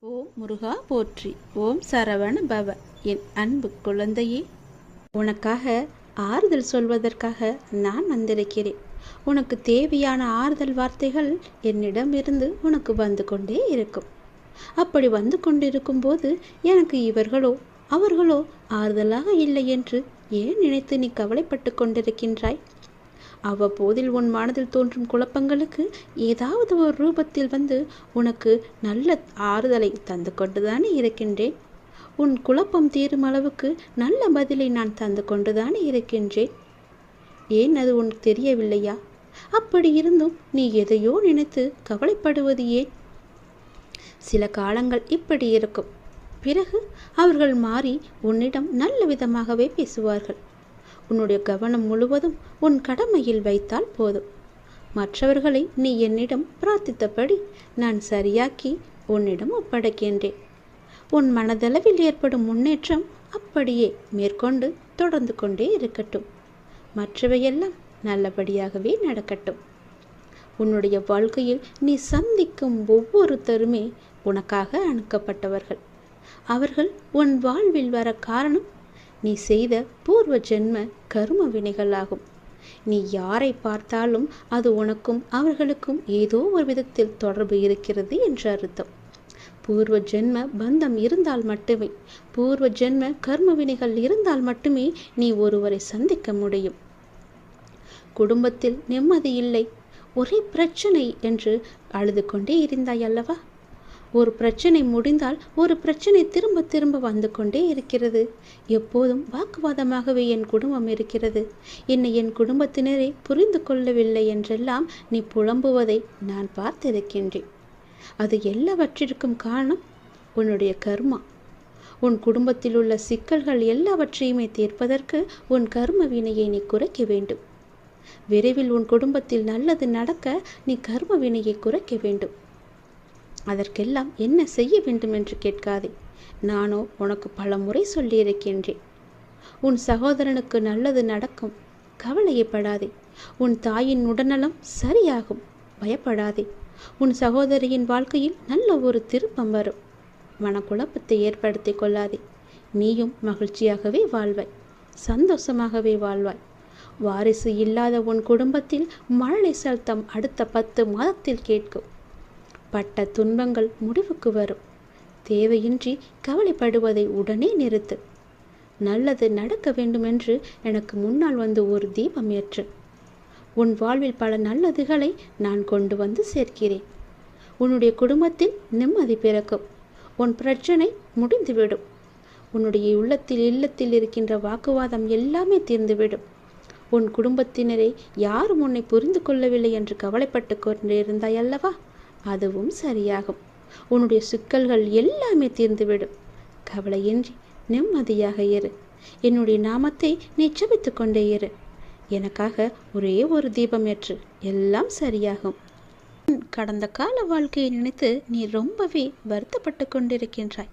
ஓம் முருகா போற்றி. ஓம் சரவண பவ. என் அன்பு குழந்தையே, உனக்காக ஆறுதல் சொல்வதற்காக நான் வந்திருக்கிறேன். உனக்கு தேவையான ஆறுதல் வார்த்தைகள் என்னிடமிருந்து உனக்கு வந்து கொண்டே இருக்கும். அப்படி வந்து கொண்டிருக்கும் போது எனக்கு இவர்களோ அவர்களோ ஆறுதலாக இல்லை என்று ஏன் நினைத்து நீ கவலைப்பட்டு கொண்டிருக்கின்றாய்? அவ்வப்போதில் உன் மனதில் தோன்றும் குழப்பங்களுக்கு ஏதாவது ஒரு ரூபத்தில் வந்து உனக்கு நல்ல ஆறுதலை தந்து கொண்டுதானே இருக்கின்றேன். உன் குழப்பம் தீரும் அளவுக்கு நல்ல பதிலை நான் தந்து கொண்டுதானே இருக்கின்றேன். ஏன் அது உனக்கு தெரியவில்லையா? அப்படி இருந்தும் நீ எதையோ நினைத்து கவலைப்படுவது ஏன்? சில காலங்கள் இப்படி இருக்கும். பிறகு அவர்கள் மாறி உன்னிடம் நல்ல விதமாகவே பேசுவார்கள். உன்னுடைய கவனம் முழுவதும் உன் கடமையில் வைத்தால் போதும். மற்றவர்களை நீ என்னிடம் பிரார்த்தித்தபடி நான் சரியாக்கி உன்னிடம் ஒப்படைக்கின்றேன். உன் மனதளவில் ஏற்படும் முன்னேற்றம் அப்படியே மேற்கொண்டு தொடர்ந்து கொண்டே இருக்கட்டும். மற்றவையெல்லாம் நல்லபடியாகவே நடக்கட்டும். உன்னுடைய வாழ்க்கையில் நீ சந்திக்கும் ஒவ்வொருத்தருமே உனக்காக அனுப்பப்பட்டவர்கள். அவர்கள் உன் வாழ்வில் வர காரணம் நீ செய்த பூர்வ ஜென்ம கர்ம வினைகளாகும். நீ யாரை பார்த்தாலும் அது உனக்கும் அவர்களுக்கும் ஏதோ ஒரு விதத்தில் தொடர்பு இருக்கிறது என்று அர்த்தம். பூர்வ ஜென்ம பந்தம் இருந்தால் மட்டுமே, பூர்வ ஜென்ம கர்ம வினைகள் இருந்தால் மட்டுமே நீ ஒருவரை சந்திக்க முடியும். குடும்பத்தில் நிம்மதி இல்லை, ஒரே பிரச்சனை என்று அழுது கொண்டே இருந்தாய் அல்லவா? ஒரு பிரச்சனை முடிந்தால் ஒரு பிரச்சனை திரும்ப திரும்ப வந்து கொண்டே இருக்கிறது. எப்போதும் வாக்குவாதமாகவே என் குடும்பம் இருக்கிறது, என்னை என் குடும்பத்தினரே புரிந்து கொள்ளவில்லை என்றெல்லாம் நீ புலம்புவதை நான் பார்த்திருக்கின்றேன். அது எல்லாவற்றிற்கும் காரணம் உன்னுடைய கர்மா. உன் குடும்பத்தில் உள்ள சிக்கல்கள் எல்லாவற்றையுமே தீர்ப்பதற்கு உன் கர்ம வினையை நீ குறைக்க வேண்டும். விரைவில் உன் குடும்பத்தில் நல்லது நடக்க நீ கர்ம வினையை குறைக்க வேண்டும். அதற்கெல்லாம் என்ன செய்ய வேண்டும் என்று கேட்காதே. நானோ உனக்கு பல முறை சொல்லியிருக்கின்றேன். உன் சகோதரனுக்கு நல்லது நடக்கும், கவலையப்படாதே. உன் தாயின் உடல்நலம் சரியாகும், பயப்படாதே. உன் சகோதரியின் வாழ்க்கையில் நல்ல ஒரு திருப்பம் வரும். மனக்குழப்பத்தை ஏற்படுத்தி கொள்ளாதே. நீயும் மகிழ்ச்சியாகவே வாழ்வாய், சந்தோஷமாகவே வாழ்வாய். வாரிசு இல்லாத உன் குடும்பத்தில் மழலை சத்தம் அடுத்த 10 மாதத்தில் கேட்கும். பட்ட துன்பங்கள் முடிவுக்கு வரும். தேவையின்றி கவலைப்படுவதை உடனே நிறுத்து. நல்லது நடக்க வேண்டுமென்று எனக்கு முன்னால் வந்து ஒரு தீபம் ஏற்று. உன் வாழ்வில் பல நல்லதுகளை நான் கொண்டு வந்து சேர்க்கிறேன். உன்னுடைய குடும்பத்தில் நிம்மதி பிறக்கும். உன் பிரச்சனை முடிந்துவிடும். உன்னுடைய இல்லத்தில் இருக்கின்ற வாக்குவாதம் எல்லாமே தீர்ந்துவிடும். உன் குடும்பத்தினரை யாரும் உன்னை புரிந்து கொள்ளவில்லை என்று கவலைப்பட்டு கொண்டிருந்தாய் அல்லவா? அதுவும் சரியாகும். உன்னுடைய சிக்கல்கள் எல்லாமே தீர்ந்துவிடும். கவலையின்றி நிம்மதியாக இரு. என்னுடைய நாமத்தை நீ ஜெபித்துக் கொண்டே இரு. எனக்காக ஒரே ஒரு தீபம் ஏற்று, எல்லாம் சரியாகும். கடந்த கால வாழ்க்கையை நினைத்து நீ ரொம்பவே வருத்தப்பட்டு கொண்டிருக்கின்றாய்.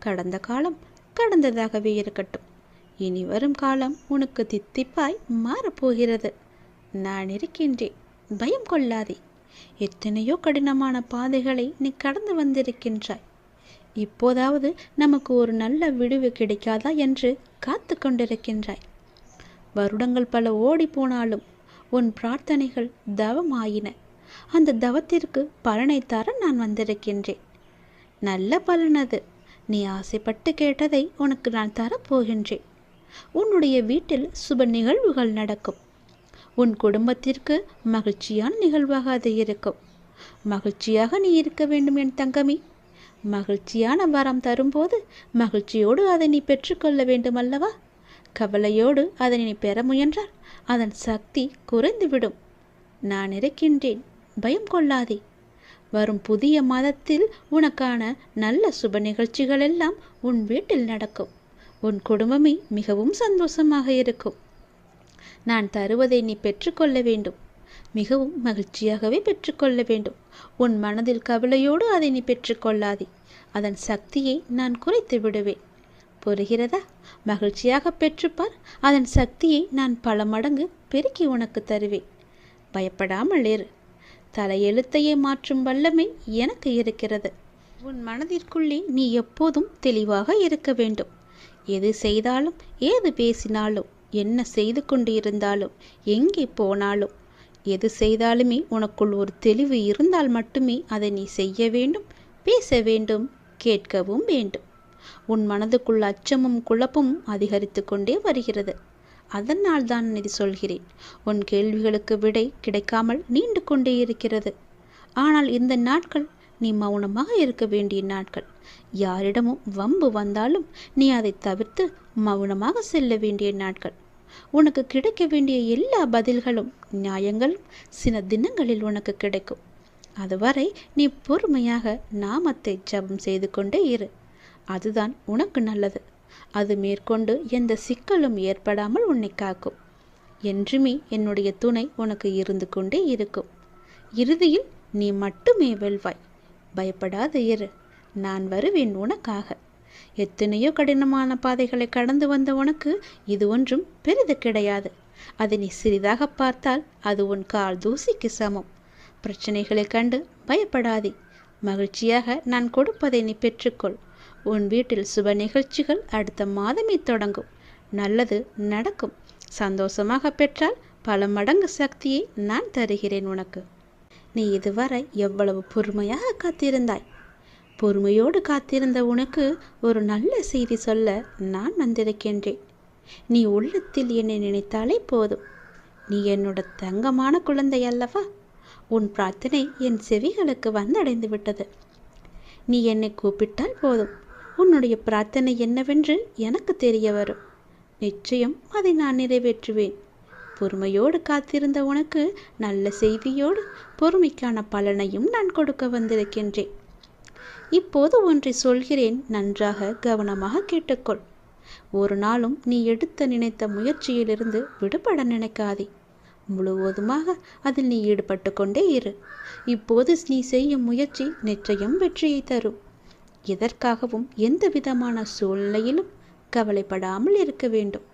கடந்த காலம் கடந்ததாகவே இருக்கட்டும். இனி வரும் காலம் உனக்கு தித்திப்பாய் மாறப்போகிறது. நான் இருக்கின்றேன், பயம் கொள்ளாதே. எத்தனையோ கடினமான பாதைகளை நீ கடந்து வந்திருக்கின்றாய். இப்போதாவது நமக்கு ஒரு நல்ல விடுவு கிடைக்காதா என்று காத்து கொண்டிருக்கின்றாய். வருடங்கள் பல ஓடி போனாலும் உன் பிரார்த்தனைகள் தவமாயின. அந்த தவத்திற்கு பலனை தர நான் வந்திருக்கின்றேன். நல்ல பலனது. நீ ஆசைப்பட்டு கேட்டதை உனக்கு நான் தரப்போகின்றேன். உன்னுடைய வீட்டில் சுப நிகழ்வுகள் நடக்கும். உன் குடும்பத்திற்கு மகிழ்ச்சியான நிகழ்வாக அது இருக்கும். மகிழ்ச்சியாக நீ இருக்க வேண்டும் என் தங்கமே. மகிழ்ச்சியான வரம் தரும்போது மகிழ்ச்சியோடு அதை நீ பெற்றுக்கொள்ள வேண்டும் அல்லவா? கவலையோடு அதை நீ பெற முயன்றால் அதன் சக்தி குறைந்துவிடும். நான் இருக்கின்றேன், பயம் கொள்ளாதே. வரும் புதிய மாதத்தில் உனக்கான நல்ல சுப நிகழ்ச்சிகள் எல்லாம் உன் வீட்டில் நடக்கும். உன் குடும்பமே மிகவும் சந்தோஷமாக இருக்கும். நான் தருவதை நீ பெற்றுக்கொள்ள வேண்டும். மிகவும் மகிழ்ச்சியாகவே பெற்றுக்கொள்ள வேண்டும். உன் மனதில் கவலையோடு அதை நீ பெற்றுக்கொள்ளாதே. அதன் சக்தியை நான் குறைத்து விடுவேன். புரிகிறதா? மகிழ்ச்சியாக பெற்றுப்பார். அதன் சக்தியை நான் பல மடங்கு பெருக்கி உனக்கு தருவேன். பயப்படாமல் இரு. தலையெழுத்தையே மாற்றும் வல்லமை எனக்கு இருக்கிறது. உன் மனதிற்குள்ளே நீ எப்போதும் தெளிவாக இருக்க வேண்டும். எது செய்தாலும், ஏது பேசினாலும், என்ன செய்து கொண்டு இருந்தாலும், எங்கே போனாலும், எது செய்தாலுமே உனக்குள் ஒரு தெளிவு இருந்தால் மட்டுமே அதை நீ செய்ய வேண்டும், பேச வேண்டும், கேட்கவும் வேண்டும். உன் மனதுக்குள் அச்சமும் குழப்பமும் அதிகரித்து கொண்டே வருகிறது. அதனால் தான் இது சொல்கிறேன். உன் கேள்விகளுக்கு விடை கிடைக்காமல் நீண்டு கொண்டே இருக்கிறது. ஆனால் இந்த நாட்கள் நீ மௌனமாக இருக்க வேண்டிய நாட்கள். யாரிடமும் வம்பு வந்தாலும் நீ அதை தவிர்த்து மௌனமாக செல்ல வேண்டிய நாட்கள். உனக்கு கிடைக்க வேண்டிய எல்லா பதில்களும் நியாயங்களும் சில தினங்களில் உனக்கு கிடைக்கும். அதுவரை நீ பொறுமையாக நாமத்தை ஜபம் செய்து கொண்டே இரு. அதுதான் உனக்கு நல்லது. அது மேற்கொண்டு எந்த சிக்கலும் ஏற்படாமல் உன்னை காக்கும். என்றுமே என்னுடைய துணை உனக்கு இருந்து கொண்டே இருக்கும். இறுதியில் நீ மட்டுமே வெல்வாய். பயப்படாது இரு. நான் வருவேன் உனக்காக. எத்தனையோ கடினமான பாதைகளை கடந்து வந்த உனக்கு இது ஒன்றும் பெரிது கிடையாது. அதை நீ சிறிதாக பார்த்தால் அது உன் கால் தூசிக்கு சமம். பிரச்சனைகளை கண்டு பயப்படாதே. மகிழ்ச்சியாக நான் கொடுப்பதை நீ பெற்றுக்கொள். உன் வீட்டில் சுப நிகழ்ச்சிகள் அடுத்த மாதமே தொடங்கும். நல்லது நடக்கும். சந்தோஷமாக பெற்றால் பல மடங்கு சக்தியை நான் தருகிறேன் உனக்கு. நீ இதுவரை எவ்வளவு பொறுமையாக காத்திருந்தாய். பொறுமையோடு காத்திருந்த உனக்கு ஒரு நல்ல செய்தி சொல்ல நான் வந்திருக்கின்றேன். நீ உள்ளத்தில் என்னை நினைத்தாலே போதும். நீ என்னோட தங்கமான குழந்தை அல்லவா? உன் பிரார்த்தனை என் செவிகளுக்கு வந்தடைந்து விட்டது. நீ என்னை கூப்பிட்டால் போதும். உன்னுடைய பிரார்த்தனை என்னவென்று எனக்கு தெரிய வரும். நிச்சயம் அதை நான் நிறைவேற்றுவேன். பொறுமையோடு காத்திருந்த உனக்கு நல்ல செய்தியோடு பொறுமைக்கான பலனையும் நான் கொடுக்க வந்திருக்கின்றேன். இப்போது ஒன்றை சொல்கிறேன், நன்றாக கவனமாக கேட்டுக்கொள். ஒரு நாளும் நீ எடுத்த நினைத்த முயற்சியிலிருந்து விடுபட நினைக்காதே. முழுவதுமாக அதில் நீ ஈடுபட்டு கொண்டே இரு. இப்போது நீ செய்யும் முயற்சி நிச்சயம் வெற்றியை தரும். எதற்காகவும் எந்த விதமான சூழ்நிலையிலும் கவலைப்படாமல் இருக்க வேண்டும்.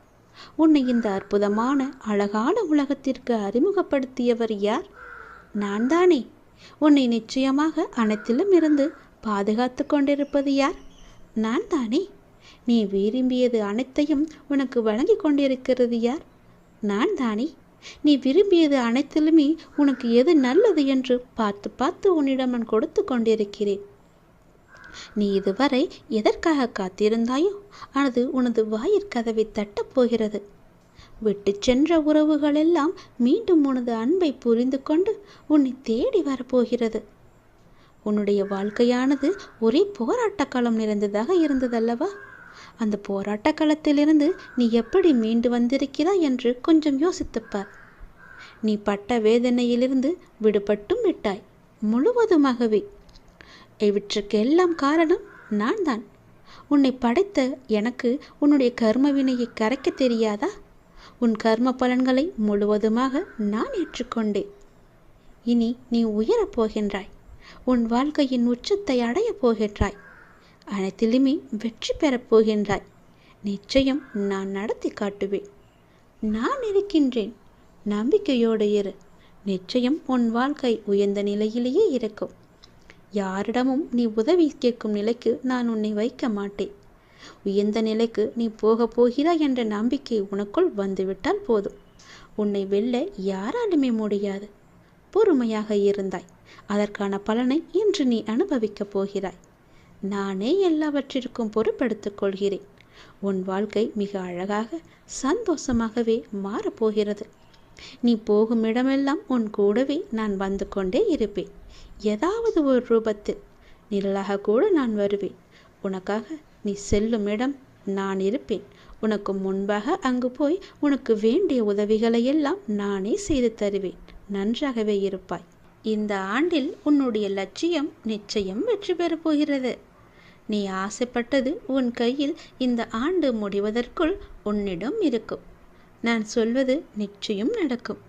உன்னை இந்த அற்புதமான அழகான உலகத்திற்கு அறிமுகப்படுத்தியவர் யார்? நான் தானே. உன்னை நிச்சயமாக அனைத்திலும் இருந்து பாதுகாத்து கொண்டிருப்பது யார்? நான் தானே. நீ விரும்பியது அனைத்தையும் உனக்கு வழங்கி கொண்டிருக்கிறது யார்? நான் தானே. நீ விரும்பியது அனைத்திலுமே உனக்கு எது நல்லது என்று பார்த்து பார்த்து உன்னிடம் நான் கொடுத்து கொண்டிருக்கிறேன். நீ இதுவரை எதற்காக காத்திருந்தாயோ அது உனது வாயிற்கதவை தட்டப் போகிறது. விட்டு சென்ற உறவுகளெல்லாம் மீண்டும் உனது அன்பை புரிந்து கொண்டு உன்னை தேடி வரப்போகிறது. உன்னுடைய வாழ்க்கையானது ஒரே போராட்ட களம் நிறைந்ததாக இருந்ததல்லவா? அந்த போராட்ட களத்திலிருந்து நீ எப்படி மீண்டு வந்திருக்கிறாய் என்று கொஞ்சம் யோசித்துப்பார். நீ பட்ட வேதனையிலிருந்து விடுபட்டும் விட்டாய், முழுவதுமாகவே. இவற்றுக்கெல்லாம் காரணம் நான் தான். உன்னை படைத்த எனக்கு உன்னுடைய கர்மவினையை கரைக்க தெரியாதா? உன் கர்ம பலன்களை முழுவதுமாக நான் ஏற்றுக்கொண்டேன். இனி நீ உயரப் போகின்றாய். உன் வாழ்க்கையின் உச்சத்தை அடையப் போகின்றாய். அனைத்திலுமே வெற்றி பெறப் போகின்றாய். நிச்சயம் நான் நடத்தி காட்டுவேன். நான் இருக்கின்றேன். நம்பிக்கையோடு இரு. நிச்சயம் உன் வாழ்க்கை உயர்ந்த நிலையிலேயே இருக்கும். யாரிடமும் நீ உதவி கேட்கும் நிலைக்கு நான் உன்னை வைக்க மாட்டேன். உயர்ந்த நிலைக்கு நீ போகப் போகிறாய் என்ற நம்பிக்கை உனக்குள் வந்துவிட்டால் போதும். உன்னை வெல்ல யாராலுமே முடியாது. பொறுமையாக இருந்தாய். அதற்கான பலனை இன்று நீ அனுபவிக்கப் போகிறாய். நானே எல்லாவற்றிற்கும் பொறுப்பெடுத்துக் கொள்கிறேன். உன் வாழ்க்கை மிக அழகாக சந்தோஷமாகவே மாறப்போகிறது. நீ போகும் இடமெல்லாம் உன் கூடவே நான் வந்து கொண்டே இருப்பேன். ஏதாவது ஒரு ரூபத்தில் நிழலாக கூட நான் வருவேன். உனக்காக நீ செல்லும் இடம் நான் இருப்பேன். உனக்கு முன்பாக அங்கு போய் உனக்கு வேண்டிய உதவிகளை எல்லாம் நானே செய்து தருவேன். நன்றாகவே இருப்பாய். இந்த ஆண்டில் உன்னுடைய லட்சியம் நிச்சயம் வெற்றி பெறப் போகிறது. நீ ஆசைப்பட்டது உன் கையில் இந்த ஆண்டு முடிவதற்குள் உன்னிடம் இருக்கும். நான் சொல்வது நிச்சயம் நடக்கும்.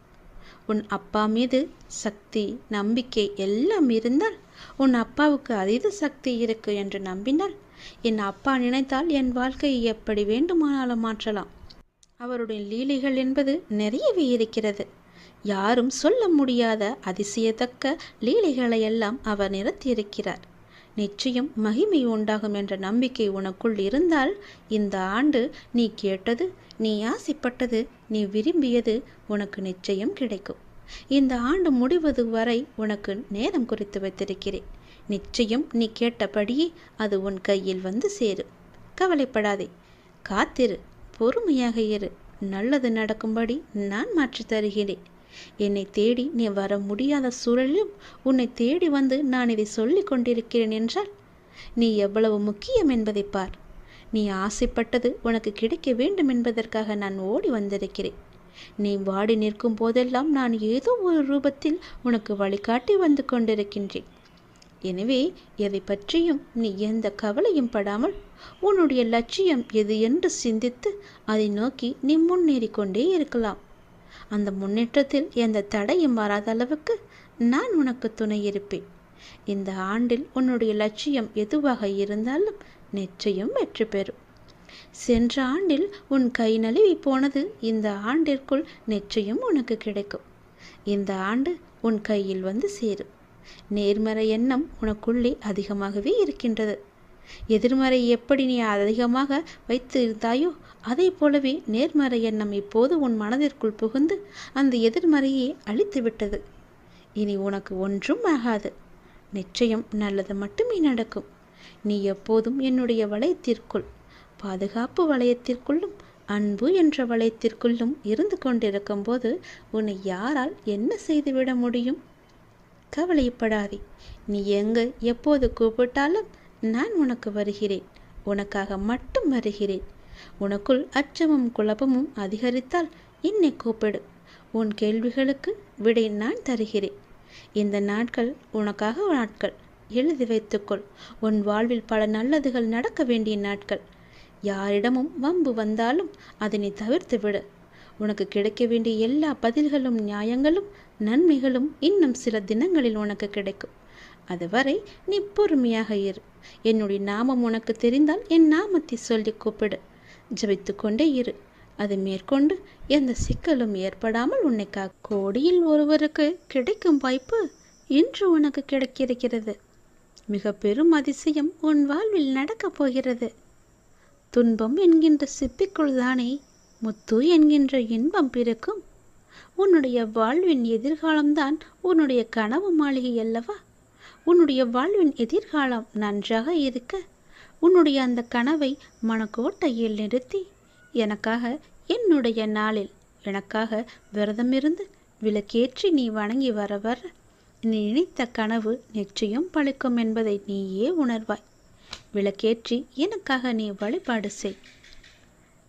உன் அப்பா மீது சக்தி, நம்பிக்கை எல்லாம் இருந்தால், உன் அப்பாவுக்கு அதீத சக்தி இருக்கு என்று நம்பினால், என் அப்பா நினைத்தால் என் வாழ்க்கையை எப்படி வேண்டுமானாலும் மாற்றலாம். அவருடைய லீலைகள் என்பது நிறையவே இருக்கிறது. யாரும் சொல்ல முடியாத அதிசயத்தக்க லீலைகளை எல்லாம் அவர் நிறுத்தியிருக்கிறார். நிச்சயம் மகிமை உண்டாகும் என்ற நம்பிக்கை உனக்குள் இருந்தால் இந்த ஆண்டு நீ கேட்டது, நீ ஆசைப்பட்டது, நீ விரும்பியது உனக்கு நிச்சயம் கிடைக்கும். இந்த ஆண்டு முடிவது வரை உனக்கு நேரம் குறித்து வைத்திருக்கிறேன். நிச்சயம் நீ கேட்டபடியே அது உன் கையில் வந்து சேரும். கவலைப்படாதே, காத்திரு, பொறுமையாக இரு. நல்லது நடக்கும்படி நான் மாற்றி தருகிறேன். என்னை தேடி நீ வர முடியாத சூழலிலும் உன்னை தேடி வந்து நான் இதை சொல்லிக் கொண்டிருக்கிறேன் என்றால் நீ எவ்வளவு முக்கியம் என்பதை பார். நீ ஆசைப்பட்டது உனக்கு கிடைக்க வேண்டும் என்பதற்காக நான் ஓடி வந்திருக்கிறேன். நீ வாடி நிற்கும் போதெல்லாம் நான் ஏதோ ஒரு ரூபத்தில் உனக்கு வழிகாட்டி வந்து கொண்டிருக்கின்றேன். எனவே எதை பற்றியும் நீ எந்த கவலையும் படாமல் உன்னுடைய லட்சியம் எது என்று சிந்தித்து அதை நோக்கி நீ முன்னேறி கொண்டே இருக்கலாம். அந்த முன்னேற்றத்தில் எந்த தடையும் வராத அளவுக்கு நான் உனக்கு துணை இருப்பேன். இந்த ஆண்டில் உன்னுடைய லட்சியம் எதுவாக இருந்தாலும் நிச்சயம் வெற்றி பெறும். சென்ற ஆண்டில் உன் கை நழுவி போனது இந்த ஆண்டிற்குள் நிச்சயம் உனக்கு கிடைக்கும். இந்த ஆண்டு உன் கையில் வந்து சேரும். நேர்மறை எண்ணம் உனக்குள்ளே அதிகமாகவே இருக்கின்றது. எதிர்மறை எப்படி நீ அதிகமாக வைத்து இருந்தாயோ அதே போலவே நேர்மறை எண்ணம் இப்போது உன் மனதிற்குள் புகுந்து அந்த எதிர்மறையை அழித்து விட்டது. இனி உனக்கு ஒன்றும் ஆகாது. நிச்சயம் நல்லது மட்டுமே நடக்கும். நீ எப்போதும் என்னுடைய வளையத்திற்குள், பாதுகாப்பு வளையத்திற்குள்ளும் அன்பு என்ற வளையத்திற்குள்ளும் இருந்து கொண்டிருக்கும் போது உன்னை யாரால் என்ன செய்துவிட முடியும்? கவலைப்படாதே. நீ எங்கு எப்போது கூப்பிட்டாலும் நான் உனக்கு வருகிறேன். உனக்காக மட்டும் வருகிறேன். உனக்குள் அச்சமும் குழப்பமும் அதிகரித்தால் என்னை கூப்பிடு. உன் கேள்விகளுக்கு விடை நான் தருகிறேன். இந்த நாட்கள் உனக்காக நாட்கள். எழுதி வைத்துக்கொள். உன் வாழ்வில் பல நல்லதுகள் நடக்க வேண்டிய நாட்கள். யாரிடமும் வம்பு வந்தாலும் அதனை தவிர்த்து விடு. உனக்கு கிடைக்க வேண்டிய எல்லா பதில்களும் நியாயங்களும் நன்மைகளும் இன்னும் சில தினங்களில் உனக்கு கிடைக்கும். அதுவரை நீ பொறுமையாக இரு. என்னுடைய நாமம் உனக்கு தெரிந்தால் என் நாமத்தை சொல்லி கூப்பிடு. ஜபித்து கொண்டே இரு. அது மேற்கொண்டு எந்த சிக்கலும் ஏற்படாமல் உன்னை கோடியில் ஒருவருக்கு கிடைக்கும் வாய்ப்பு இன்று உனக்கு கிடைக்கிறது. மிக பெரும் அதிசயம் உன் வாழ்வில் நடக்கப் போகிறது. துன்பம் என்கின்ற சிப்பிக்குள் தானே முத்து என்கின்ற இன்பம் பிறக்கும். உன்னுடைய வாழ்வின் எதிர்காலம்தான் உன்னுடைய கனவு மாளிகை அல்லவா? உன்னுடைய வாழ்வின் எதிர்காலம் நன்றாக இருக்க உன்னுடைய அந்த கனவை மனக்கோட்டையில் நிறுத்தி எனக்காக என்னுடைய நாளில் எனக்காக விரதமிருந்து விளக்கேற்றி நீ வணங்கி வர வர நீ நினைத்த கனவு நிச்சயம் பழிக்கும் என்பதை நீயே உணர்வாய். விளக்கேற்றி எனக்காக நீ வழிபாடு செய்.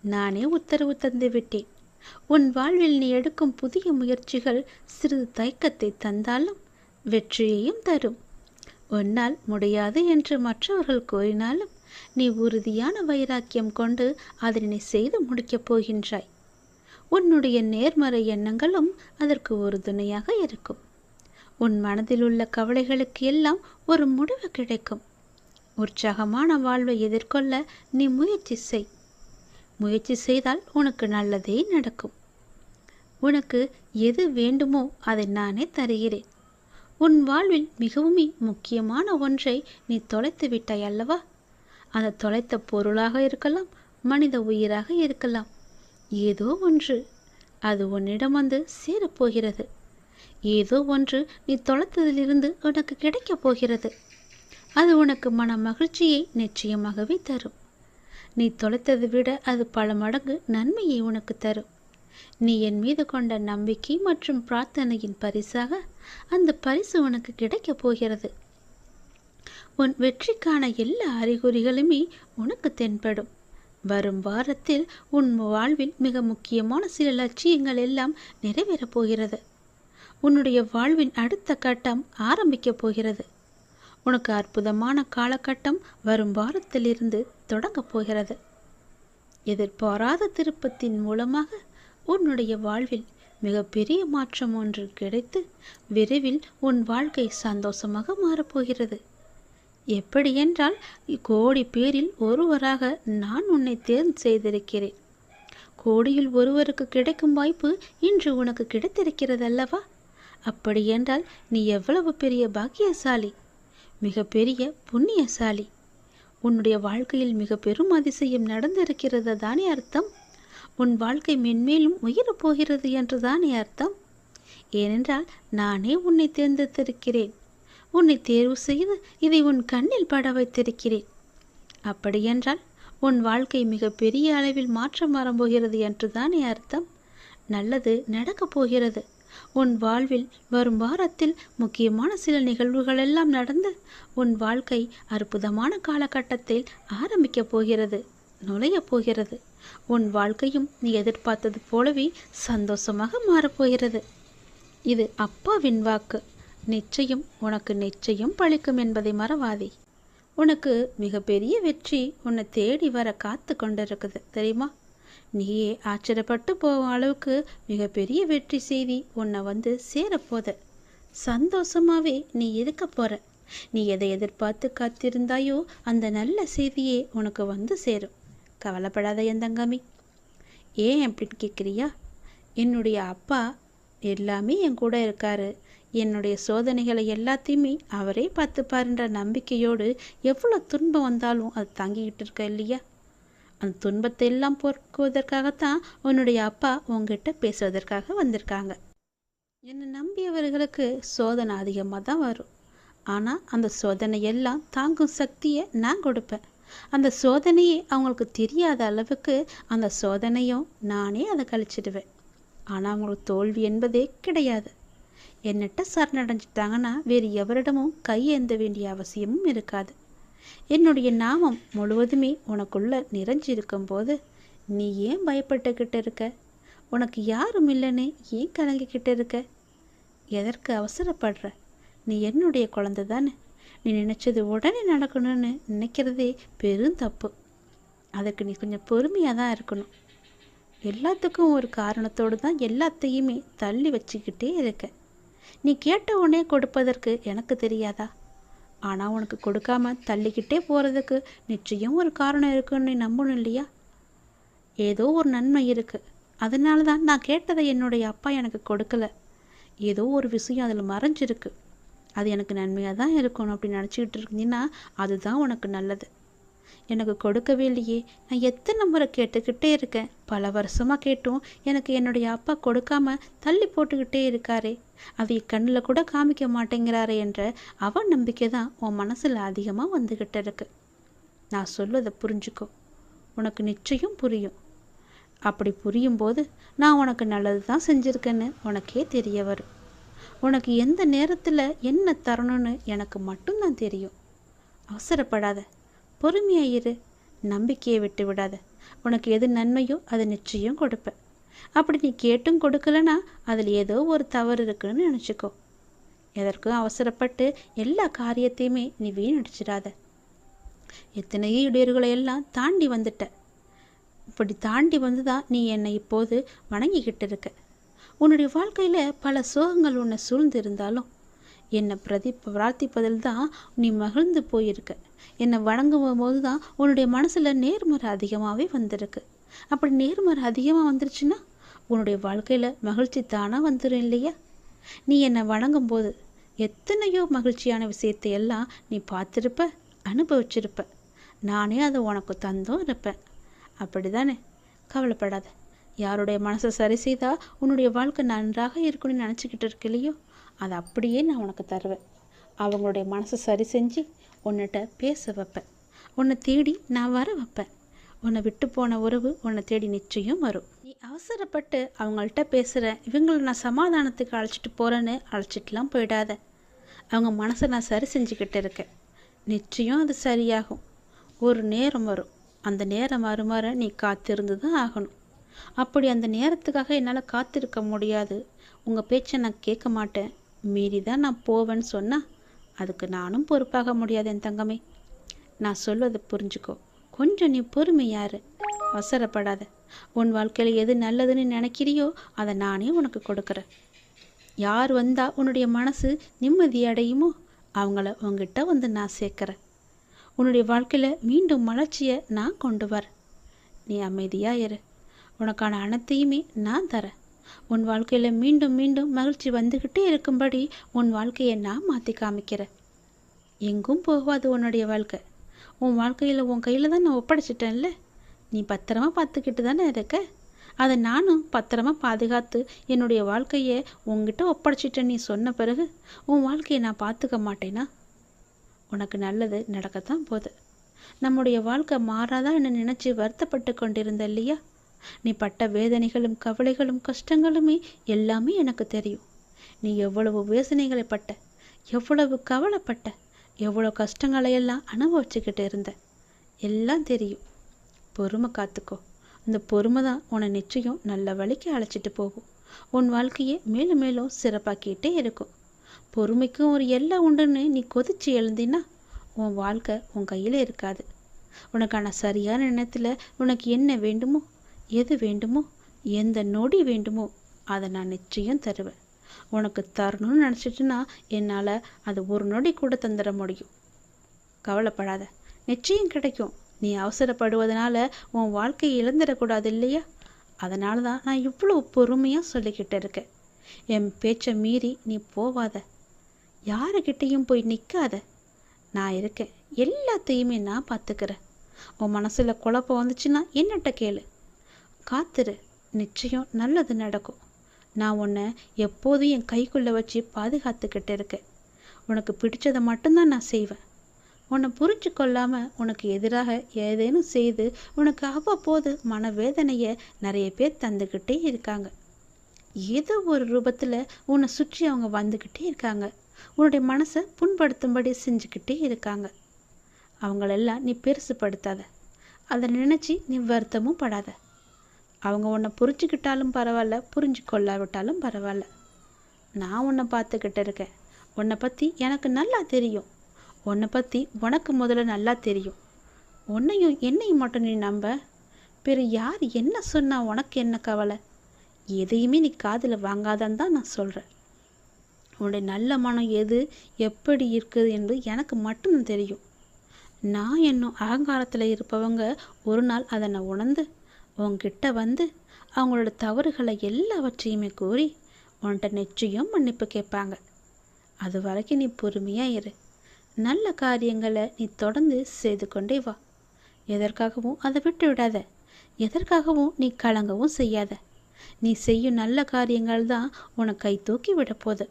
நானே உத்தரவு தந்து விட்டேன். உன் வாழ்வில் நீ எடுக்கும் புதிய முயற்சிகள் சிறிது தயக்கத்தை தந்தாலும் வெற்றியையும் தரும். உன்னால் முடியாது என்று மற்றவர்கள் கூறினாலும் நீ உறுதியான வைராக்கியம் கொண்டு அதனை செய்து முடிக்கப் போகின்றாய். உன்னுடைய நேர்மறை எண்ணங்களும் அதற்கு ஒரு துணையாக இருக்கும். உன் மனதில் உள்ள கவலைகளுக்கு எல்லாம் ஒரு முடிவு கிடைக்கும். உற்சாகமான வாழ்வை எதிர்கொள்ள நீ முயற்சி செய். முயற்சி செய்தால் உனக்கு நல்லதே நடக்கும். உனக்கு எது வேண்டுமோ அதை நானே தருகிறேன். உன் வாழ்வில் மிகவும் முக்கியமான ஒன்றை நீ தொலைத்து விட்டாய் அல்லவா? அந்த தொலைத்த பொருளாக இருக்கலாம், மனித உயிராக இருக்கலாம். ஏதோ ஒன்று அது உன்னிடம் வந்து சேரப்போகிறது. ஏதோ ஒன்று நீ தொலைத்ததிலிருந்து உனக்கு கிடைக்கப் போகிறது. அது உனக்கு மன மகிழ்ச்சியை நிச்சயமாகவே தரும். நீ தொலைத்ததை விட அது பல மடங்கு நன்மையை உனக்கு தரும். நீ என் மீது கொண்ட நம்பிக்கை மற்றும் பிரார்த்தனையின் பரிசாக அந்த பரிசு உனக்கு கிடைக்கப் போகிறது. உன் வெற்றிக்கான எல்லா அறிகுறிகளுமே உனக்கு தென்படும். வரும் வாரத்தில் உன் வாழ்வில் மிக முக்கியமான சில லட்சியங்கள் எல்லாம் நிறைவேறப் போகிறது. உன்னுடைய வாழ்வின் அடுத்த கட்டம் ஆரம்பிக்கப் போகிறது. உனக்கு அற்புதமான காலகட்டம் வரும் வாரத்திலிருந்து தொடங்கப் போகிறது. எதிர்பாராத திருப்பத்தின் மூலமாக உன்னுடைய வாழ்வில் மிகப்பெரிய மாற்றம் ஒன்று கிடைத்து விரைவில் உன் வாழ்க்கை சந்தோஷமாக மாறப்போகிறது. எப்படி என்றால் கோடி பேரில் ஒருவராக நான் உன்னை தேர்வு செய்திருக்கிறேன். கோடியில் ஒருவருக்கு கிடைக்கும் வாய்ப்பு இன்று உனக்கு கிடைத்திருக்கிறது அல்லவா? அப்படி என்றால் நீ எவ்வளவு பெரிய பாக்கியசாலி. மிகப்பெரிய புண்ணியசாலி. உன்னுடைய வாழ்க்கையில் மிக பெரும் அதிசயம் நடந்திருக்கிறது தானே அர்த்தம். உன் வாழ்க்கை மென்மேலும் உயரப் போகிறது என்று தானே அர்த்தம். ஏனென்றால் நானே உன்னை தேர்ந்தெடுத்திருக்கிறேன். உன்னை தேர்வு செய்து இதை உன் கண்ணில் பட வைத்திருக்கிறேன். அப்படியென்றால் உன் வாழ்க்கை மிக பெரிய அளவில் மாற்றம் வரப்போகிறது என்று தானே அர்த்தம். நல்லது நடக்கப் போகிறது. உன் வாழ்வில் வரும் வாரத்தில் முக்கியமான சில நிகழ்வுகள் எல்லாம் நடந்து உன் வாழ்க்கை அற்புதமான காலகட்டத்தில் ஆரம்பிக்கப் போகிறது, நுழையப் போகிறது. உன் வாழ்க்கையும் நீ எதிர்பார்த்தது போலவே சந்தோஷமாக மாறப்போகிறது. இது அப்பாவின் வாக்கு. நிச்சயம் உனக்கு நிச்சயம் பழிக்கும் என்பதை மறவாதே. உனக்கு மிகப்பெரிய வெற்றி உன்னை தேடி வர காத்து கொண்டிருக்குது தெரியுமா. நீயே ஆச்சரியப்பட்டு போகும் அளவுக்கு மிகப்பெரிய வெற்றி செய்தி உன்னை வந்து சேரப்போத. சந்தோஷமாவே நீ இருக்க போற. நீ எதை எதிர்பார்த்து காத்திருந்தாயோ அந்த நல்ல செய்தியே உனக்கு வந்து சேரும். கவலைப்படாத என் தங்கமி. ஏன் அப்படின்னு கேட்குறியா? என்னுடைய அப்பா எல்லாமே என் கூட இருக்காரு. என்னுடைய சோதனைகளை எல்லாத்தையுமே அவரே பார்த்துப்பாருன்ற நம்பிக்கையோடு எவ்வளோ துன்பம் வந்தாலும் அது தாங்கிக்கிட்டு இருக்க இல்லையா? அந்த துன்பத்தை எல்லாம் போக்குவதற்காகத்தான் உன்னுடைய அப்பா உங்ககிட்ட பேசுவதற்காக வந்திருக்காங்க. என்னை நம்பியவர்களுக்கு சோதனை அதிகமாக தான் வரும். ஆனால் அந்த சோதனை எல்லாம் தாங்கும் சக்தியை நான் கொடுப்பேன். அந்த சோதனையே அவங்களுக்கு தெரியாத அளவுக்கு அந்த சோதனையும் நானே அதை கழிச்சிடுவேன். ஆனால் அவங்களுக்கு தோல்வி என்பதே கிடையாது. என்னட்ட சரணடைஞ்சிட்டாங்கன்னா வேறு எவரிடமும் கையேந்த வேண்டிய அவசியமும் இருக்காது. என்னுடைய நாமம் முழுவதுமே உனக்குள்ள நிறைஞ்சிருக்கும் போது நீ ஏன் பயப்பட்டுக்கிட்டு இருக்க? உனக்கு யாரும் இல்லைன்னு ஏன் கலங்கிக்கிட்டு இருக்க? எதற்கு அவசரப்படுற? நீ என்னுடைய குழந்தை தானே. நீ நினச்சது உடனே நடக்கணும்னு நினைக்கிறதே பெரும் தப்பு. அதுக்கு நீ கொஞ்சம் பொறுமையாக தான் இருக்கணும். எல்லாத்துக்கும் ஒரு காரணத்தோடு தான் எல்லாத்தையுமே தள்ளி வச்சுக்கிட்டே இருக்க. நீ கேட்ட உடனே கொடுப்பதற்கு எனக்கு தெரியாதா? ஆனால் உனக்கு கொடுக்காம தள்ளிக்கிட்டே போகிறதுக்கு நிச்சயம் ஒரு காரணம் இருக்குன்னு நீ நம்பணும் இல்லையா? ஏதோ ஒரு நன்மை இருக்குது. அதனால தான் நான் கேட்டதை என்னுடைய அப்பா எனக்கு கொடுக்கல. ஏதோ ஒரு விஷயம் அதில் மறைஞ்சிருக்கு. அது எனக்கு நன்மையாக தான் இருக்கணும் அப்படின்னு நினச்சிக்கிட்டு இருந்தீங்கன்னா அதுதான் உனக்கு நல்லது. எனக்கு கொடுக்கவே இல்லையே. நான் எத்தனை முறை கேட்டுக்கிட்டே இருக்கேன். பல வருஷமாக கேட்டும் எனக்கு என்னுடைய அப்பா கொடுக்காம தள்ளி போட்டுக்கிட்டே இருக்காரே, அதை கண்ணில் கூட காமிக்க மாட்டேங்கிறாரே என்ற அவன் நம்பிக்கை தான் உன் மனசில் அதிகமாக வந்துக்கிட்டு இருக்கு. நான் சொல்வதை புரிஞ்சுக்கோ. உனக்கு நிச்சயம் புரியும். அப்படி புரியும்போது நான் உனக்கு நல்லது தான் செஞ்சுருக்கேன்னு உனக்கே தெரிய வரும். உனக்கு எந்த நேரத்தில் என்ன தரணும்னு எனக்கு மட்டும்தான் தெரியும். அவசரப்படாத, பொறுமையாயிரு, நம்பிக்கையை விட்டு விடாத. உனக்கு எது நன்மையோ அதை நிச்சயம் கொடுப்பேன். அப்படி நீ கேட்டும் கொடுக்கலனா அதில் ஏதோ ஒரு தவறு இருக்குன்னு நினச்சிக்கோ. எதற்கும் அவசரப்பட்டு எல்லா காரியத்தையுமே நீ வீணடிச்சிடாத. எத்தனையோ இடையூறுகளை எல்லாம் தாண்டி வந்துட்ட. இப்படி தாண்டி வந்து தான் நீ என்னை இப்போது வணங்கிக்கிட்டு இருக்க. உன்னுடைய வாழ்க்கையில் பல சோகங்கள் உன்னை சூழ்ந்து இருந்தாலும் என்னை பிரார்த்திப்பதில் தான் நீ மகிழ்ந்து போயிருக்க. என்னை வணங்கும் போது தான் உன்னுடைய மனசில் நேர்மறை அதிகமாகவே வந்திருக்கு. அப்படி நேர்மறை அதிகமாக வந்துருச்சுன்னா உன்னுடைய வாழ்க்கையில் மகிழ்ச்சி தானாக வந்துடும் இல்லையா? நீ என்னை வணங்கும் போது எத்தனையோ மகிழ்ச்சியான விஷயத்தை எல்லாம் நீ பார்த்துருப்ப, அனுபவிச்சிருப்ப. நானே அதை உனக்கு தந்தும் இருப்பேன். அப்படி தானே? கவலைப்படாத. யாருடைய மனசை சரி செய்தால் உன்னுடைய வாழ்க்கை நன்றாக இருக்குன்னு நினச்சிக்கிட்டு இருக்கு இல்லையோ, அதை அப்படியே நான் உனக்கு தருவேன். அவங்களுடைய மனசை சரி செஞ்சு உன்னிட்ட பேச வைப்பேன். உன்னை தேடி நான் வர வைப்பேன். உன்னை விட்டு போன உறவு உன்னை தேடி நிச்சயம் வரும். நீ அவசரப்பட்டு அவங்கள்ட்ட பேசுகிற, இவங்களை நான் சமாதானத்துக்கு அழைச்சிட்டு போகிறேன்னு அழைச்சிட்டுலாம் போயிடாத. அவங்க மனசை நான் சரி செஞ்சுக்கிட்டு இருக்கேன். நிச்சயம் அது சரியாகும். ஒரு நேரம் வரும். அந்த நேரம் வருமாற நீ காத்திருந்து தான் ஆகணும். அப்படி அந்த நேரத்துக்காக என்னால் காத்திருக்க முடியாது, உங்கள் பேச்சை நான் கேட்க மாட்டேன், மீறி தான் நான் போவேன்னு சொன்னால் அதுக்கு நானும் பொறுப்பாக முடியாது என் தங்கமே. நான் சொல்வதை புரிஞ்சுக்கோ. கொஞ்சம் நீ பொறுமையாரு, அவசரப்படாத. உன் வாழ்க்கையில் எது நல்லதுன்னு நினைக்கிறியோ அதை நானே உனக்கு கொடுக்குறேன். யார் வந்தால் உன்னுடைய மனசு நிம்மதி அடையுமோ அவங்கள உங்ககிட்ட வந்து நான் சேர்க்குறேன். உன்னுடைய வாழ்க்கையில் மீண்டும் மலர்ச்சியை நான் கொண்டு வரேன். நீ அமைதியாக இரு. உனக்கான அனைத்தையுமே நான் தரேன். உன் வாழ்க்கையில் மீண்டும் மீண்டும் மகிழ்ச்சி வந்துக்கிட்டே இருக்கும்படி உன் வாழ்க்கையை நான் மாற்றி காமிக்கிறேன். எங்கும் போகாது உன்னுடைய வாழ்க்கை. உன் வாழ்க்கையில் உன் கையில் தான் நான் ஒப்படைச்சிட்டேன்ல. நீ பத்திரமா பார்த்துக்கிட்டு தானே இருக்க. அதை நானும் பத்திரமா பாதுகாத்து என்னுடைய வாழ்க்கையை உங்ககிட்ட ஒப்படைச்சிட்டேன். நீ சொன்ன பிறகு உன் வாழ்க்கையை நான் பார்த்துக்க மாட்டேனா? உனக்கு நல்லது நடக்கத்தான் போகுது. நம்முடைய வாழ்க்கை மாறாதா என்ன நினச்சி வருத்தப்பட்டு கொண்டிருந்த இல்லையா? நீ பட்ட வேதனைகளும் கவலைகளும் கஷ்டங்களுமே எல்லாமே எனக்கு தெரியும். நீ எவ்வளவு வேதனைகளை பட்ட, எவ்வளவு கவலைப்பட்ட, எவ்வளோ கஷ்டங்களையெல்லாம் அனுபவிச்சுக்கிட்டு இருந்த, எல்லாம் தெரியும். பொறுமை காத்துக்கோ. அந்த பொறுமை தான் உன்னை நிச்சயம் நல்ல வழிக்கு அழைச்சிட்டு போகும். உன் வாழ்க்கையை மேலும் மேலும் சிறப்பாக்கிட்டே இருக்கும். பொறுமைக்கும் ஒரு எல்லை உண்டுன்னு நீ கொதிச்சு எழுந்தினா உன் வாழ்க்கை உன் கையில் இருக்காது. உனக்கான சரியான நேரத்தில் உனக்கு என்ன வேண்டுமோ, எது வேண்டுமோ, எந்த நொடி வேண்டுமோ அதை நான் நிச்சயம் தருவேன். உனக்கு தரணும்னு நினச்சிட்டுன்னா என்னால் அது ஒரு நொடி கூட தந்துட முடியும். கவலைப்படாத, நிச்சயம் கிடைக்கும். நீ அவசரப்படுவதனால உன் வாழ்க்கையை இழந்துடக்கூடாது இல்லையா? அதனால தான் நான் இவ்வளோ பொறுமையாக சொல்லிக்கிட்டு இருக்கேன். என் பேச்சை மீறி நீ போவாத, யாருக்கிட்டேயும் போய் நிற்காத. நான் இருக்கேன், எல்லாத்தையுமே நான் பார்த்துக்கிறேன். உன் மனசில் குழப்பம் வந்துச்சுன்னா என்னட்ட கேளு. காத்துரு, நிச்சயம் நல்லது நடக்கும். நான் உன்னை எப்போதும் என் கைக்குள்ளே வச்சு பாதுகாத்துக்கிட்டு இருக்கேன். உனக்கு பிடிச்சதை மட்டும்தான் நான் செய்வேன். உன்னை புரிஞ்சு கொள்ளாமல் உனக்கு எதிராக ஏதேனும் செய்து உனக்கு அவ்வப்போது மனவேதனையை நிறைய பேர் தந்துக்கிட்டே இருக்காங்க. ஏதோ ஒரு ரூபத்தில் உன்னை சுற்றி அவங்க வந்துக்கிட்டே இருக்காங்க. உன்னுடைய மனசை புண்படுத்தும்படி செஞ்சுக்கிட்டே இருக்காங்க. அவங்களெல்லாம் நீ பெருசுப்படுத்தாத. அதை நினச்சி நீ வருத்தமும் படாத. அவங்க உன்னை புரிஞ்சுக்கிட்டாலும் பரவாயில்ல, புரிஞ்சு கொள்ளாவிட்டாலும் பரவாயில்ல. நான் உன்னை பார்த்துக்கிட்டு இருக்கேன். உன்னை பற்றி எனக்கு நல்லா தெரியும். உன்னை பற்றி உனக்கு முதல்ல நல்லா தெரியும். உன்னையும் என்னையும் மட்டும் நீ நம்ப. பிற யார் என்ன சொன்னால் உனக்கு என்ன கவலை? எதையுமே நீ காதில் வாங்காதான்னு தான் நான் சொல்கிறேன். உன்னுடைய நல்ல மனம் எது எப்படி இருக்குது என்று எனக்கு மட்டும் தெரியும். நான் என்னும் அகங்காரத்தில் இருப்பவங்க ஒரு நாள் அதை நான் உணர்ந்து உன்கிட்ட வந்து அவங்களோட தவறுகளை எல்லாவற்றையுமே கூறி உன்கிட்ட நிச்சயம் மன்னிப்பு கேட்பாங்க. அது வரைக்கும் நீ பொறுமையாக இரு. நல்ல காரியங்களை நீ தொடர்ந்து செய்து கொண்டே வா. எதற்காகவும் அதை விட்டு விடாத. எதற்காகவும் நீ கலங்கவும் செய்யாத. நீ செய்யும் நல்ல காரியங்கள் தான் உனக்கு கை தூக்கி விட போகுது.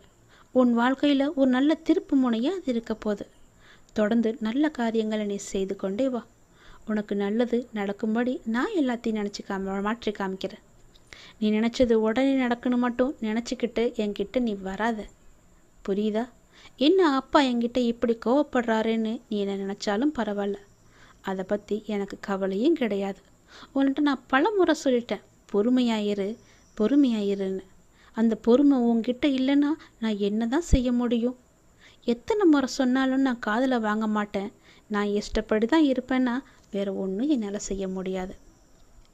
உன் வாழ்க்கையில் ஒரு நல்ல திருப்பு முனையாக அது இருக்க போகுது. தொடர்ந்து நல்ல காரியங்களை நீ செய்து கொண்டே வா. உனக்கு நல்லது நடக்கும்படி நான் எல்லாத்தையும் நினச்சி மாற்றி காமிக்கிறேன். நீ நினச்சது உடனே நடக்கணும் மட்டும் நினச்சிக்கிட்டு என்கிட்ட நீ வராத. புரியுதா? என்ன அப்பா என்கிட்ட இப்படி கோவப்படுறாருன்னு நீ என்ன நினச்சாலும் பரவாயில்ல. அதை பற்றி எனக்கு கவலையும் கிடையாது. உன்கிட்ட நான் பல முறை சொல்லிட்டேன், பொறுமையாயிரு பொறுமையாயிருன்னு. அந்த பொறுமை உன்கிட்ட இல்லைன்னா நான் என்ன தான் செய்ய முடியும்? எத்தனை முறை சொன்னாலும் நான் காதில் வாங்க மாட்டேன். நான் இஷ்டப்படி தான் இருப்பேன்னா வேறு ஒன்றும் என்னால் செய்ய முடியாது.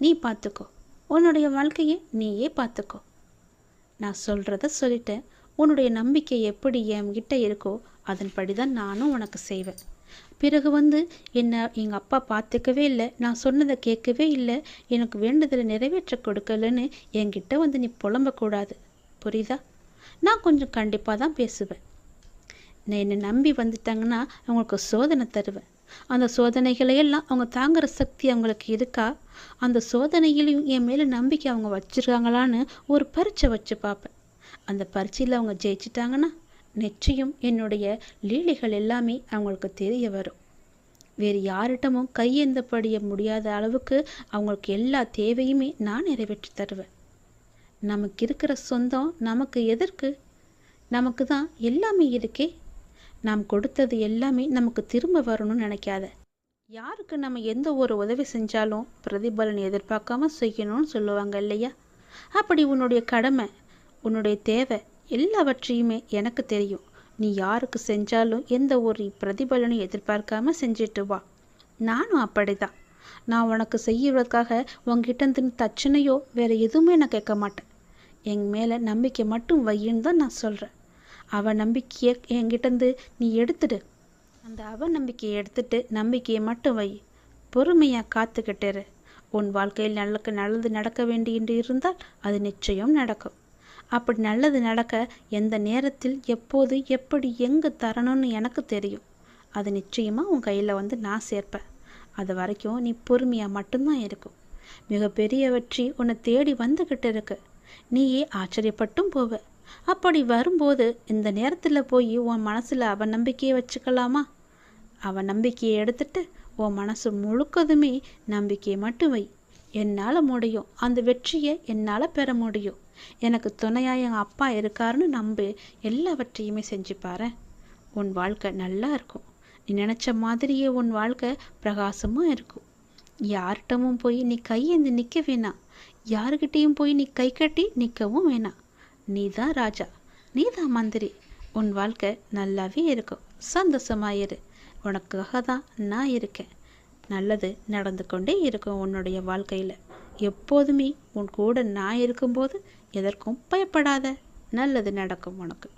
நீ பார்த்துக்கோ. உன்னுடைய வாழ்க்கையை நீயே பார்த்துக்கோ. நான் சொல்கிறத சொல்லிட்டேன். உன்னுடைய நம்பிக்கை எப்படி என்கிட்ட இருக்கோ அதன்படி தான் நானும் உனக்கு செய்வேன். பிறகு என்னை எங்கள் அப்பா பார்த்துக்கவே இல்லை, நான் சொன்னதை கேட்கவே இல்லை, எனக்கு வேண்டுதலை நிறைவேற்ற கொடுக்கலன்னு என்கிட்ட நீ புலம்பக்கூடாது. புரியுதா? நான் கொஞ்சம் கண்டிப்பாக தான் பேசுவேன். நான் என்னை நம்பி வந்துட்டாங்கன்னா அவங்களுக்கு சோதனை தருவேன். அந்த சோதனைகளையெல்லாம் அவங்க தாங்குகிற சக்தி அவங்களுக்கு இருக்கா, அந்த சோதனையிலையும் என் மேலே நம்பிக்கை அவங்க வச்சுருக்காங்களான்னு ஒரு பரீட்சை வச்சு பார்ப்பேன். அந்த பரீட்சையில் அவங்க ஜெயிச்சிட்டாங்கன்னா நிச்சயம் என்னுடைய லீலைகள் எல்லாமே அவங்களுக்கு தெரிய வரும். வேறு யார்கிட்டமும் கையேந்தப்படிய முடியாத அளவுக்கு அவங்களுக்கு எல்லா தேவையுமே நான் நிறைவேற்றி தருவேன். நமக்கு இருக்கிற சொந்தம் நமக்கு எதற்கு? நமக்கு தான் எல்லாமே இருக்கே. நாம் கொடுத்தது எல்லாமே நமக்கு திரும்ப வரணும்னு நினைக்காத. யாருக்கு நம்ம எந்த ஒரு உதவி செஞ்சாலும் பிரதிபலன் எதிர்பார்க்காம செய்யணும்னு சொல்லுவாங்க இல்லையா? அப்படி உன்னுடைய கடமை, உன்னுடைய தேவை எல்லாவற்றையுமே எனக்கு தெரியும். நீ யாருக்கு செஞ்சாலும் எந்த ஒரு பிரதிபலனும் எதிர்பார்க்காம செஞ்சுட்டு வா. நானும் அப்படிதான். நான் உனக்கு செய்யறதுக்காக உங்ககிட்ட தச்சனையோ வேறு எதுவுமே நான் கேட்க மாட்டேன். என் மேலே நம்பிக்கை மட்டும் வையின்னு தான் நான் சொல்கிறேன். நம்பிக்கையை என்கிட்டேருந்து நீ எடுத்துடு. அந்த நம்பிக்கையை எடுத்துட்டு நம்பிக்கையை மட்டும் வை. பொறுமையாக காத்துக்கிட்டேரு. உன் வாழ்க்கையில் நல்லது நடக்க வேண்டிய இருந்தால் அது நிச்சயம் நடக்கும். அப்படி நல்லது நடக்க எந்த நேரத்தில் எப்போது எப்படி எங்கே தரணும்னு எனக்கு தெரியும். அது நிச்சயமாக உன் கையில் வந்து நான் சேர்ப்பேன். அது வரைக்கும் நீ பொறுமையாக மட்டும்தான் இருக்கும். மிகப்பெரிய வெற்றி உன்னை தேடி வந்துக்கிட்டு இருக்கு. நீயே ஆச்சரியப்பட்டும் போவ. அப்படி வரும்போது இந்த நேரத்தில் போய் உன் மனசில் அவன் நம்பிக்கையை வச்சுக்கலாமா? அவன் நம்பிக்கையை எடுத்துட்டு உன் மனசு முழுக்கதுமே நம்பிக்கையை மட்டும் வை. என்னால் முடியும், அந்த வெற்றியை என்னால் பெற முடியும், எனக்கு துணையாக என் அப்பா இருக்காருன்னு நம்பி எல்லாவற்றையுமே செஞ்சு பாரு. உன் வாழ்க்கை நல்லா இருக்கும். நீ நினச்ச மாதிரியே உன் வாழ்க்கை பிரகாசமாக இருக்கும். யார்கிட்டமும் போய் நீ கையேந்தி நிற்க வேணாம். யாருக்கிட்டேயும் போய் நீ கை கட்டி நிற்கவும் வேணாம். நீ தான் ராஜா, நீ தான் மந்திரி. உன் வாழ்க்கை நல்லாவே இருக்கும். சந்தோஷமாயிரு. உனக்காக தான் நான் இருக்கேன். நல்லது நடந்து கொண்டே இருக்கும் உன்னுடைய வாழ்க்கையில். எப்போதுமே உன் கூட நான் இருக்கும்போது எதற்கும் பயப்படாத. நல்லது நடக்கும் உனக்கு.